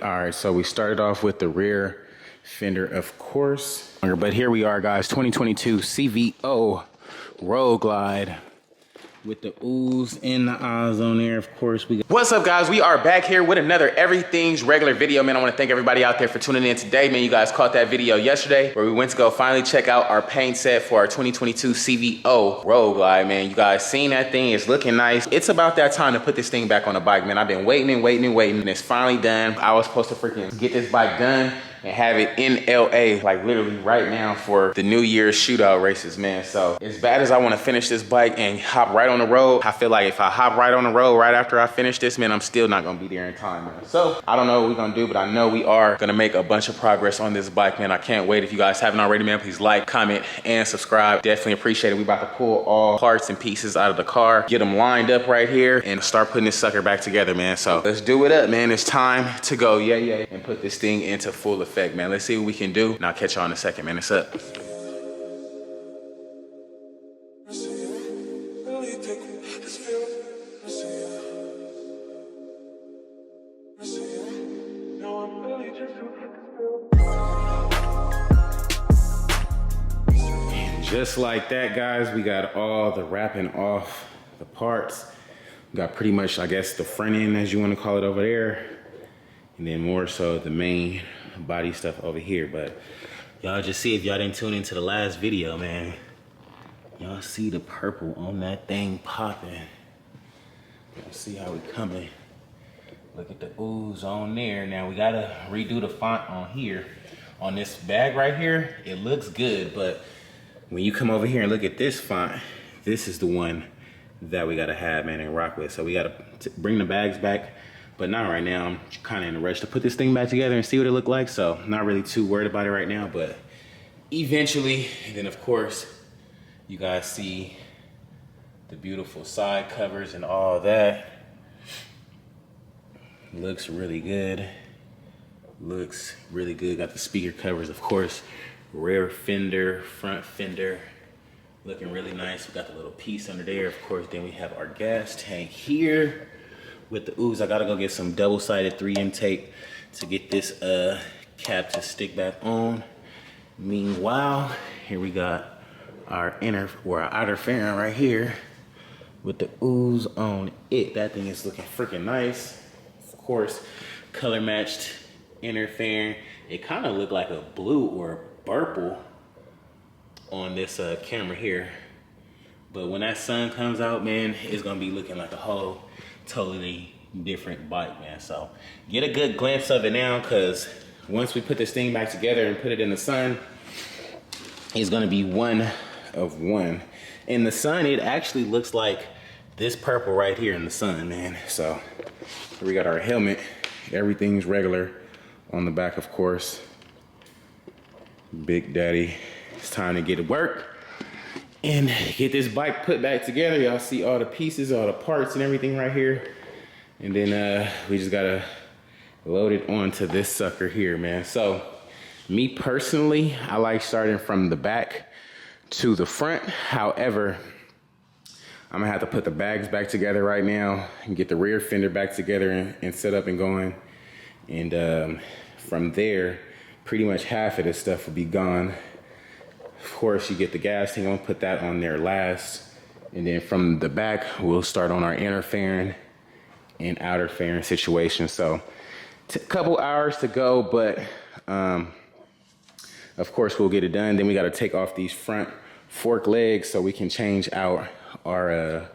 All right, so we started off with the rear fender, of course. But here we are, guys, 2022 CVO Road Glide with the oohs and the ahs on there, of course. What's up, guys? We are back here with another Everything's Regular video, man. I want to thank everybody out there for tuning in today, man. You guys caught that video yesterday where we went to go finally check out our paint set for our 2022 CVO Road Glide, man. You guys seen that thing? It's looking nice. It's about that time to put this thing back on the bike, man. I've been waiting, and it's finally done. I was supposed to freaking get this bike done and have it in LA, like literally right now for the New Year's shootout races, man. So as bad as I want to finish this bike and hop right on the road, I feel like if I hop right on the road right after I finish this, man, I'm still not gonna be there in time, man. So I don't know what we're gonna do, but I know we are gonna make a bunch of progress on this bike, man. I can't wait. If you guys haven't already, man, please like, comment, and subscribe. Definitely appreciate it. We about to pull all parts and pieces out of the car, get them lined up right here, and start putting this sucker back together, man. So let's do it up, man. It's time to go, yeah, and put this thing into full effect, man. Let's see what we can do, and I'll catch y'all in a second, man. It's up. And just like that, guys, we got all the wrapping off the parts. We got pretty much, I guess, the front end, as you want to call it, over there, and then more so the main body stuff over here. But y'all just see, if y'all didn't tune into the last video, man, y'all see the purple on that thing popping. Y'all see how we coming. Look at the oohs on there. Now we gotta redo the font on here. On this bag right here, it looks good, but when you come over here and look at this font, this is the one that we gotta have, man, and rock with. So we gotta bring the bags back, but not right now. I'm kind of in a rush to put this thing back together and see what it look like. So not really too worried about it right now, but eventually. And then of course, you guys see the beautiful side covers and all that. Looks really good. Looks really good. Got the speaker covers, of course. Rear fender, front fender. Looking really nice. We got the little piece under there, of course. Then we have our gas tank here with the oohs. I gotta go get some double-sided 3M tape to get this cap to stick back on. Meanwhile, here we got our our outer fairing right here with the oohs on it. That thing is looking freaking nice. Of course, color matched inner fairing. It kind of looked like a blue or a purple on this camera here, but when that sun comes out, man, it's gonna be looking like a whole totally different bike, man. So get a good glimpse of it now, because once we put this thing back together and put it in the sun, it's gonna be one of one. In the sun, it actually looks like this purple right here in the sun, man. So here we got our helmet. Everything's regular on the back, of course. Big Daddy, it's time to get to work and get this bike put back together. Y'all see all the pieces, all the parts and everything right here. And then we just gotta load it onto this sucker here, man. So me personally, I like starting from the back to the front. However, I'm gonna have to put the bags back together right now and get the rear fender back together and set up and going. And from there, pretty much half of this stuff will be gone. Of course, you get the gas tank. I'm gonna put that on there last. And then from the back, we'll start on our inner fairing and outer fairing situation. So a couple hours to go, but of course we'll get it done. Then we gotta take off these front fork legs so we can change out our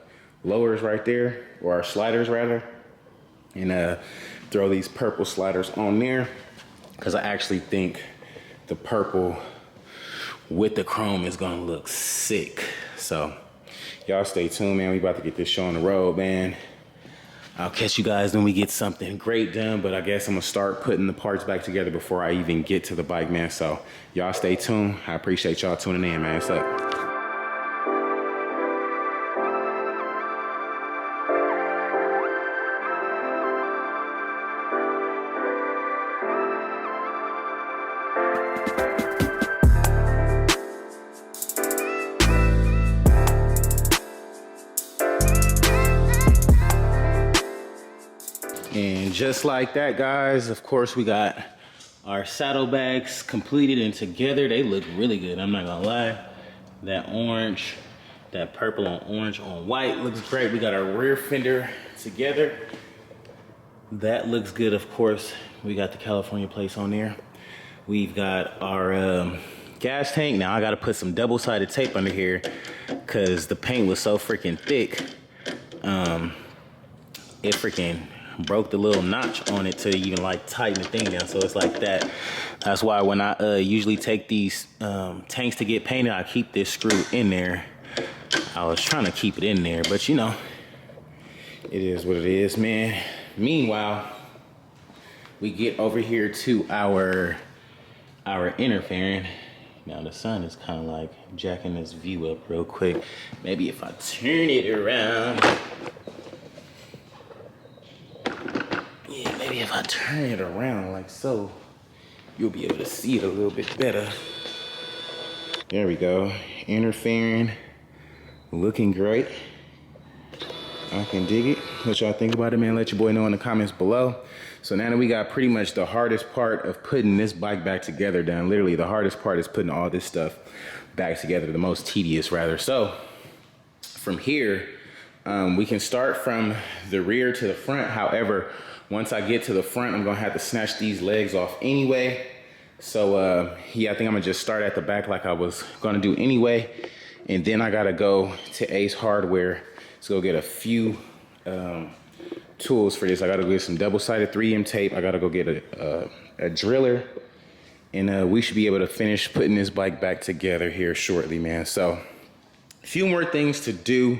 lowers right there, or our sliders rather, and throw these purple sliders on there, because I actually think the purple with the chrome is gonna look sick. So y'all stay tuned, man. We about to get this show on the road, man. I'll catch you guys when we get something great done, but I guess I'm gonna start putting the parts back together before I even get to the bike, man. So y'all stay tuned. I appreciate y'all tuning in, man. What's up? And just like that, guys, of course, we got our saddlebags completed and together. They look really good, I'm not gonna lie. That orange, that purple on orange on white looks great. We got our rear fender together. That looks good, of course. We got the California plates on there. We've got our gas tank. Now I gotta put some double-sided tape under here because the paint was so freaking thick. It freaking broke the little notch on it to even like tighten the thing down, so it's like that. That's why when I usually take these tanks to get painted, I keep this screw in there. I was trying to keep it in there, but you know, it is what it is, man. Meanwhile, we get over here to our inner fairing. Now the sun is kind of like jacking this view up real quick. Maybe if I turn it around. Yeah, maybe if I turn it around like so, you'll be able to see it a little bit better. There we go. Inner fairing, looking great. I can dig it. What y'all think about it, man? Let your boy know in the comments below. So now that we got pretty much the hardest part of putting this bike back together done. Literally the hardest part is putting all this stuff back together, the most tedious rather. So from here, we can start from the rear to the front. However, once I get to the front, I'm gonna have to snatch these legs off anyway. So yeah, I think I'm gonna just start at the back like I was gonna do anyway. And then I gotta go to Ace Hardware to go get a few tools for this. I gotta go get some double-sided 3M tape. I gotta go get a driller, and we should be able to finish putting this bike back together here shortly, man. So a few more things to do,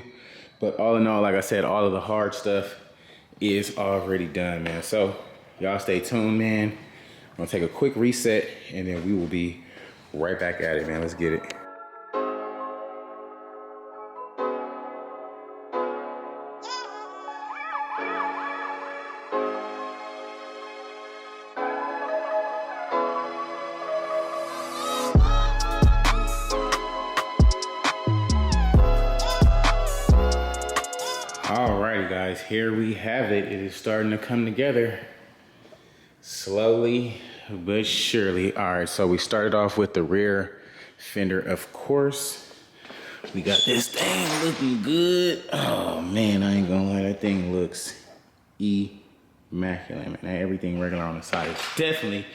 but all in all, like I said, all of the hard stuff is already done, man. So y'all stay tuned, man. I'm gonna take a quick reset, and then we will be right back at it, man. Let's get it. Alrighty, guys, here we have it. It is starting to come together slowly but surely. All right, so we started off with the rear fender, of course. We got this thing looking good. Oh man, I ain't gonna lie, that thing looks immaculate, man. Everything regular on the side is definitely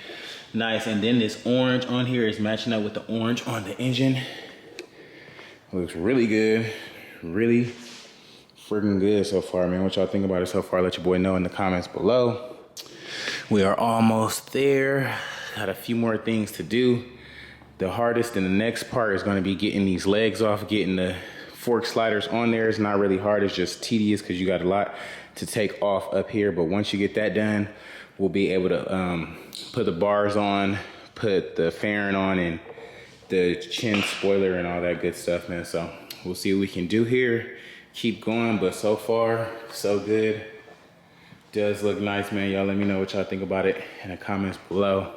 nice. And then this orange on here is matching up with the orange on the engine. Looks really good, really freaking good so far, man. What y'all think about it so far? Let your boy know in the comments below. We are almost there. Got a few more things to do. The hardest and the next part is going to be getting these legs off, getting the fork sliders on there. It's not really hard, it's just tedious because you got a lot to take off up here. But once you get that done, we'll be able to put the bars on, put the fairing on, and the chin spoiler and all that good stuff, man. So we'll see what we can do here. Keep going, but so far, so good. Does look nice, man. Y'all let me know what y'all think about it in the comments below.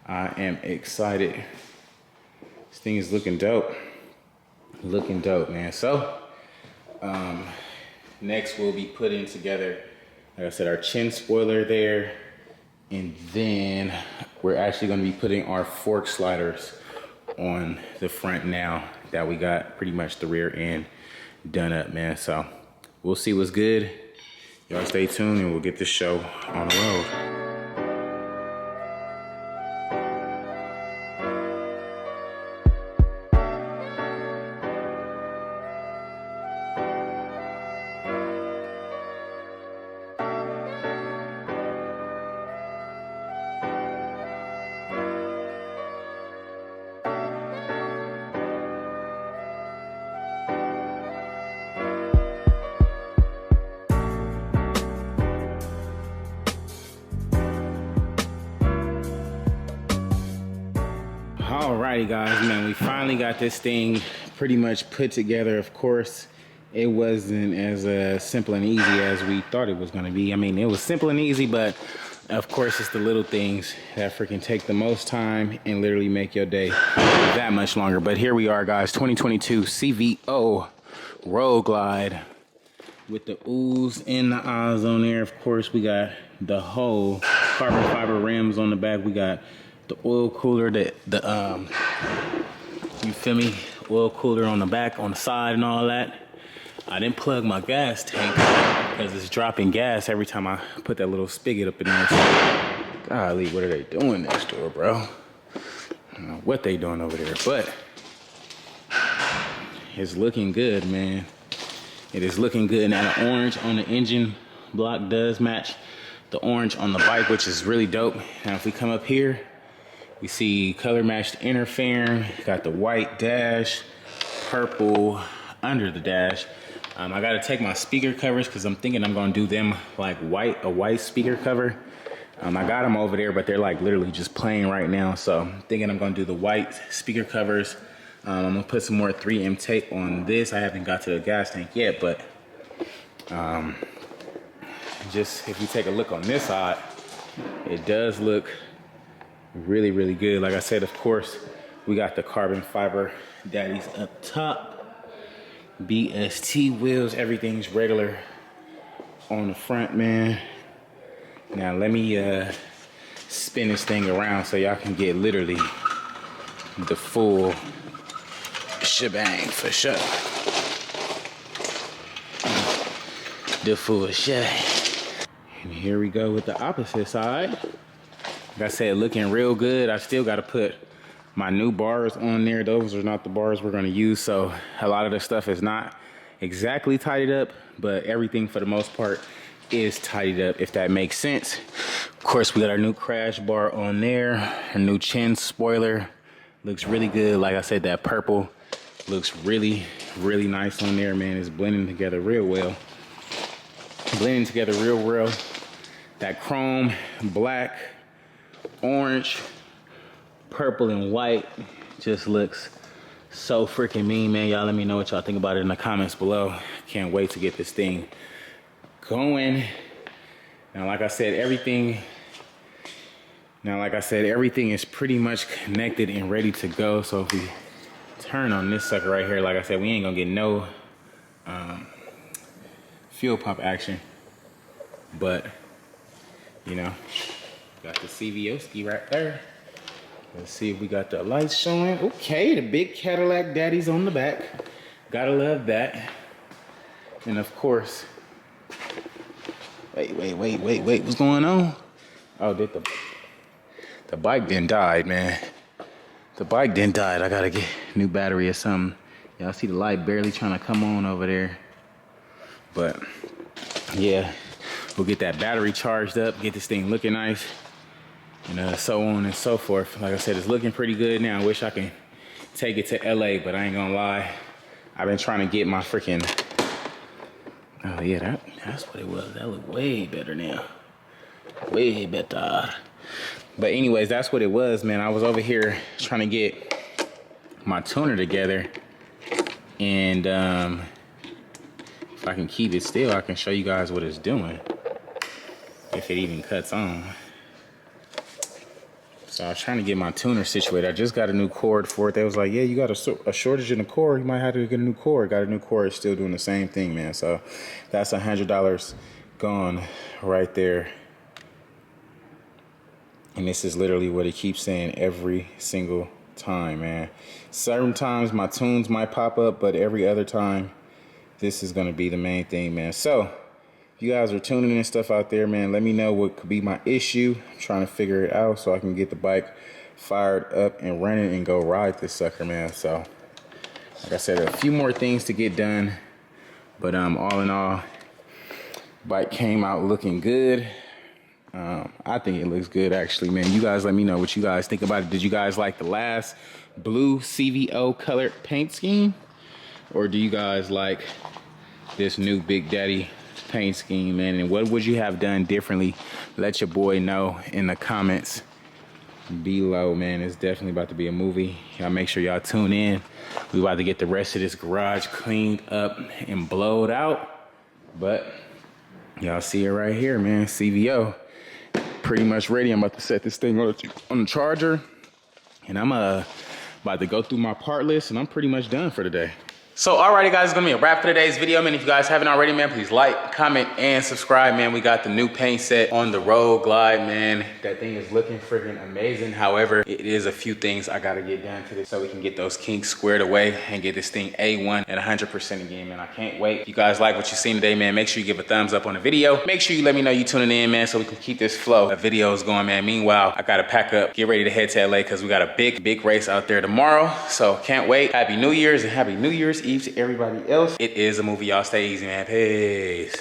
I am excited. This thing is looking dope. Looking dope, man. So, next we'll be putting together, like I said, our chin spoiler there. And then we're actually gonna be putting our fork sliders on the front now that we got pretty much the rear end done up, man. So we'll see what's good. Y'all stay tuned and we'll get this show on the road. Alrighty, guys, man, we finally got this thing pretty much put together. Of course, it wasn't as simple and easy as we thought it was going to be. I mean, it was simple and easy, but of course, it's the little things that freaking take the most time and literally make your day that much longer. But here we are, guys, 2022 CVO Road Glide with the ooze and the eyes on there. Of course, we got the whole carbon fiber rims on the back. We got the oil cooler, you feel me? Oil cooler on the back, on the side and all that. I didn't plug my gas tank because it's dropping gas every time I put that little spigot up in there. So, golly, what are they doing next door, bro? I don't know what they doing over there, but it's looking good, man. It is looking good. Now the orange on the engine block does match the orange on the bike, which is really dope. Now if we come up here, we see color matched inner fairing, got the white dash, purple under the dash. I gotta take my speaker covers because I'm thinking I'm gonna do them like a white speaker cover. I got them over there, but they're like literally just plain right now. So I'm thinking I'm gonna do the white speaker covers. I'm gonna put some more 3M tape on this. I haven't got to the gas tank yet, but just if you take a look on this side, it does look really, really good. Like I said, of course, we got the carbon fiber daddies up top. BST wheels, everything's regular on the front, man. Now let me spin this thing around so y'all can get literally the full shebang for sure. The full shebang. And here we go with the opposite side. Like I said, looking real good. I still got to put my new bars on there. Those are not the bars we're going to use, so a lot of the stuff is not exactly tidied up, but everything for the most part is tidied up, if that makes sense. Of course, we got our new crash bar on there, a new chin spoiler. Looks really good. Like I said, that purple looks really, really nice on there, man. It's blending together real well. Blending together real well. That chrome, black, orange, purple and white just looks so freaking mean, man. Y'all let me know what y'all think about it in the comments below. Can't wait to get this thing going. Now like I said, everything is pretty much connected and ready to go. So if we turn on this sucker right here, like I said, we ain't gonna get no fuel pump action, but you know, got the CVO ski right there. Let's see if we got the lights showing. Okay, the big Cadillac daddies on the back. Gotta love that. And of course, wait, what's going on? Oh, the bike didn't die, man. The bike didn't die. I gotta get a new battery or something. Y'all see the light barely trying to come on over there. But yeah, we'll get that battery charged up, get this thing looking nice. And so on and so forth. Like I said, it's looking pretty good now. I wish I can take it to LA, but I ain't gonna lie. I've been trying to get my freaking, oh yeah, that's what it was. That looked way better now. Way better. But anyways, that's what it was, man. I was over here trying to get my tuner together. And if I can keep it still, I can show you guys what it's doing. If it even cuts on. So I was trying to get my tuner situated. I just got a new cord for it. They was like, yeah, you got a shortage in the cord. You might have to get a new cord. Got a new cord. It's still doing the same thing, man. So that's $100 gone right there. And this is literally what it keeps saying every single time, man. Certain times my tunes might pop up, but every other time, this is going to be the main thing, man. So if you guys are tuning in stuff out there, man, let me know what could be my issue. I'm trying to figure it out so I can get the bike fired up and running and go ride this sucker, man. So like I said, a few more things to get done, but all in all, bike came out looking good. I think it looks good, actually, man. You guys let me know what you guys think about it. Did you guys like the last blue CVO colored paint scheme, or do you guys like this new Big Daddy paint scheme, man? And what would you have done differently? Let your boy know in the comments below, man. It's definitely about to be a movie. Y'all make sure y'all tune in. We about to get the rest of this garage cleaned up and blowed out, but y'all see it right here, man. CVO pretty much ready. I'm about to set this thing on the charger, and I'm about to go through my part list, and I'm pretty much done for today. So alrighty guys, it's gonna be a wrap for today's video, man. If you guys haven't already, man, please like, comment, and subscribe, man. We got the new paint set on the Road Glide, man. That thing is looking freaking amazing. However, it is a few things I gotta get done to this so we can get those kinks squared away and get this thing A1 at 100% again, man. I can't wait. If you guys like what you've seen today, man, make sure you give a thumbs up on the video. Make sure you let me know you tuning in, man, so we can keep this flow of videos going, man. Meanwhile, I gotta pack up, get ready to head to LA because we got a big race out there tomorrow. So can't wait. Happy New Year's and happy New Year's Eve to everybody else. It is a movie, y'all. Stay easy, man. Peace.